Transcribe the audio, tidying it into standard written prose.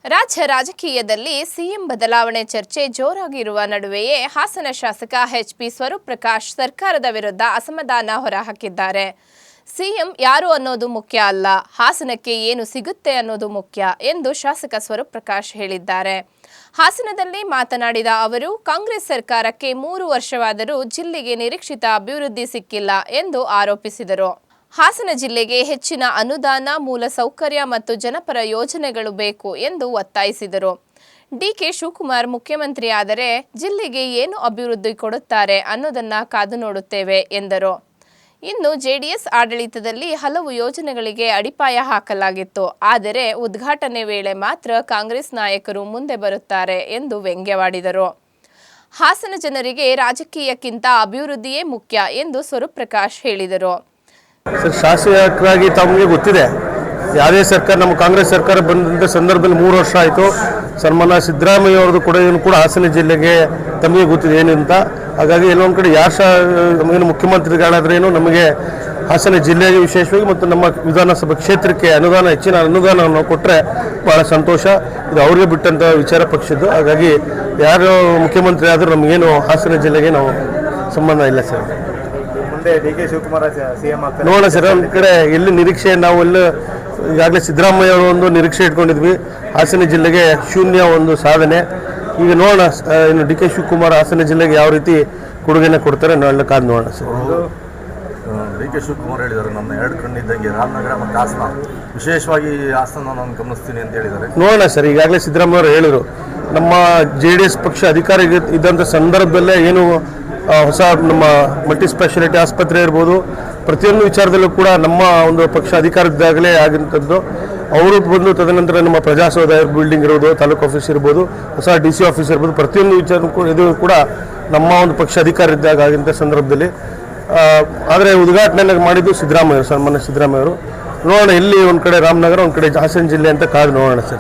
ರಾಜ್ಯ ರಾಜಕೀಯದಲ್ಲಿ ಸಿಎಂ ಬದಲಾವಣೆ ಚರ್ಚೆ ಜೋರಾಗಿರುವ ನಡುವೆಯೇ ಹಾಸನ ಶಾಸಕ ಎಚ್.ಪಿ. ಸ್ವರೂಪ್ ಪ್ರಕಾಶ್ ಸರ್ಕಾರದ ವಿರುದ್ಧ ಅಸಮಾಧಾನ ಹೊರಹಾಕಿದ್ದಾರೆ. ಸಿಎಂ ಯಾರು ಅನ್ನೋದು ಮುಖ್ಯ ಅಲ್ಲ, ಹಾಸನಕ್ಕೆ ಏನು ಸಿಗುತ್ತೆ ಅನ್ನೋದು ಮುಖ್ಯ ಎಂದು ಶಾಸಕ ಸ್ವರೂಪ್ ಪ್ರಕಾಶ್ ಹೇಳಿದ್ದಾರೆ. ಹಾಸನದಲ್ಲಿ ಮಾತನಾಡಿದ ಅವರು, ಕಾಂಗ್ರೆಸ್ ಸರ್ಕಾರಕ್ಕೆ 3 ವರ್ಷವಾದರೂ ಜಿಲ್ಲೆಗೆ ನಿರೀಕ್ಷಿತ ಅಭಿವೃದ್ಧಿ ಸಿಕ್ಕಿಲ್ಲ ಎಂದು ಆರೋಪಿಸಿದರು. ಹಾಸನ ಜಿಲ್ಲೆಗೆ ಹೆಚ್ಚಿನ ಅನುದಾನ, ಮೂಲ ಸೌಕರ್ಯ ಮತ್ತು ಜನಪರ ಯೋಜನೆಗಳು ಬೇಕು ಎಂದು ಒತ್ತಾಯಿಸಿದರು. ಡಿ.ಕೆ. ಶಿವಕುಮಾರ್ ಮುಖ್ಯಮಂತ್ರಿಯಾದರೆ ಜಿಲ್ಲೆಗೆ ಏನು ಅಭಿವೃದ್ಧಿ ಕೊಡುತ್ತಾರೆ ಅನ್ನೋದನ್ನ ಕಾದು ನೋಡುತ್ತೇವೆ ಎಂದರು. ಇನ್ನು ಜೆಡಿಎಸ್ ಆಡಳಿತದಲ್ಲಿ ಹಲವು ಯೋಜನೆಗಳಿಗೆ ಅಡಿಪಾಯ ಹಾಕಲಾಗಿತ್ತು. ಆದರೆ ಉದ್ಘಾಟನೆ ವೇಳೆ ಮಾತ್ರ ಕಾಂಗ್ರೆಸ್ ನಾಯಕರು ಮುಂದೆ ಬರುತ್ತಾರೆ ಎಂದು ವ್ಯಂಗ್ಯವಾಡಿದರು. ಹಾಸನ ಜನರಿಗೆ ರಾಜಕೀಯಕ್ಕಿಂತ ಅಭಿವೃದ್ಧಿಯೇ ಮುಖ್ಯ ಎಂದು ಸ್ವರೂಪ್ ಪ್ರಕಾಶ್ ಹೇಳಿದರು. ಶಾಸಕರಾಗಿ ತಮಗೆ ಗೊತ್ತಿದೆ, ಯಾವುದೇ ಸರ್ಕಾರ, ನಮ್ಮ ಕಾಂಗ್ರೆಸ್ ಸರ್ಕಾರ ಬಂದಂಥ ಸಂದರ್ಭದಲ್ಲಿ 3 ವರ್ಷ ಆಯಿತು. ಸನ್ಮಾನ್ಯ ಸಿದ್ದರಾಮಯ್ಯ ಅವ್ರದ್ದು ಕೂಡ ಹಾಸನ ಜಿಲ್ಲೆಗೆ ತಮಗೆ ಗೊತ್ತಿದೆ ಏನು ಅಂತ. ಹಾಗಾಗಿ ಎಲ್ಲೊಂದು ಕಡೆ ಏನು ಮುಖ್ಯಮಂತ್ರಿಗಳಾದ್ರೇನು ನಮಗೆ ಹಾಸನ ಜಿಲ್ಲೆಗೆ ವಿಶೇಷವಾಗಿ ಮತ್ತು ನಮ್ಮ ವಿಧಾನಸಭಾ ಕ್ಷೇತ್ರಕ್ಕೆ ಹೆಚ್ಚಿನ ಅನುದಾನವನ್ನು ಕೊಟ್ಟರೆ ಭಾಳ ಸಂತೋಷ. ಇದು ಅವ್ರಿಗೆ ಬಿಟ್ಟಂಥ ವಿಚಾರ ಪಕ್ಷದ್ದು. ಹಾಗಾಗಿ ಯಾರು ಮುಖ್ಯಮಂತ್ರಿ ಆದರೂ ನಮಗೇನು ಹಾಸನ ಜಿಲ್ಲೆಗೆ ನಾವು ಸಂಬಂಧ ಇಲ್ಲ ಸರ್. ಡಿ.ಕೆ. ಶಿವಕುಮಾರ್ ಸಿಎಂ ಆಗ್ತಾರೆ ನೋಡೋಣ ಸರ್. ಒಂದು ಕಡೆ ಎಲ್ಲಿ ನಿರೀಕ್ಷೆ, ನಾವು ಈಗಾಗಲೇ ಸಿದ್ದರಾಮಯ್ಯ ಅವರು ಒಂದು ನಿರೀಕ್ಷೆ ಇಟ್ಕೊಂಡಿದ್ವಿ. ಹಾಸನ ಜಿಲ್ಲೆಗೆ ಶೂನ್ಯ ಒಂದು ಸಾಧನೆ. ಈಗ ನೋಡೋಣ ಇನ್ನು ಡಿ.ಕೆ. ಶಿವಕುಮಾರ್ ಹಾಸನ ಜಿಲ್ಲೆಗೆ ಯಾವ ರೀತಿ ಕೊಡುಗೆನ ಕೊಡ್ತಾರೆ ಕಾದು ನೋಡೋಣ ಸರ್. ಡಿ.ಕೆ. ಶಿವಕುಮಾರ್ ಹೇಳಿದ್ದಾರೆ, ನನ್ನ 2 ಕಣ್ಣಿದ್ದಂಗೆ ರಾಮನಗರ ಮತ್ತು ಹಾಸನ, ವಿಶೇಷವಾಗಿ ಹಾಸನ ನಾನು ಗಮನಿಸ್ತೀನಿ ಅಂತ ಹೇಳಿದ್ದಾರೆ. ನೋಡೋಣ ಸರ್. ಈಗಾಗಲೇ ಸಿದ್ದರಾಮಯ್ಯ ಅವರು ಹೇಳಿದರು, ನಮ್ಮ JDS ಪಕ್ಷ ಅಧಿಕಾರ ಇದ್ದಂಥ ಸಂದರ್ಭದಲ್ಲೇ ಏನು ಹೊಸ ನಮ್ಮ ಮಲ್ಟಿ ಸ್ಪೆಷಾಲಿಟಿ ಆಸ್ಪತ್ರೆ ಇರ್ಬೋದು, ಪ್ರತಿಯೊಂದು ವಿಚಾರದಲ್ಲೂ ಕೂಡ ನಮ್ಮ ಒಂದು ಪಕ್ಷ ಅಧಿಕಾರದಾಗಲೇ ಆಗಿಂಥದ್ದು. ಅವರು ಬಂದು ತದನಂತರ ನಮ್ಮ ಪ್ರಜಾಸೌಧ ಬಿಲ್ಡಿಂಗ್ ಇರ್ಬೋದು, ತಾಲೂಕು ಆಫೀಸ್ ಇರ್ಬೋದು, ಹೊಸ DC ಆಫೀಸ್ ಇರ್ಬೋದು, ಪ್ರತಿಯೊಂದು ವಿಚಾರ ಇದು ಕೂಡ ನಮ್ಮ ಒಂದು ಪಕ್ಷ ಅಧಿಕಾರ ಇದ್ದಾಗ ಆಗಿಂಥ ಸಂದರ್ಭದಲ್ಲಿ. ಆದರೆ ಉದ್ಘಾಟನೆ ಮಾಡಿದ್ದು ಸನ್ಮಾನ್ಯ ಸಿದ್ದರಾಮಯ್ಯ ಅವರು. ನೋಡೋಣ, ಎಲ್ಲಿ ಒಂದು ಕಡೆ ರಾಮನಗರ, ಒಂದು ಕಡೆ ಹಾಸನ ಜಿಲ್ಲೆ ಅಂತ ಕಾದು ನೋಡೋಣ ಸರ್.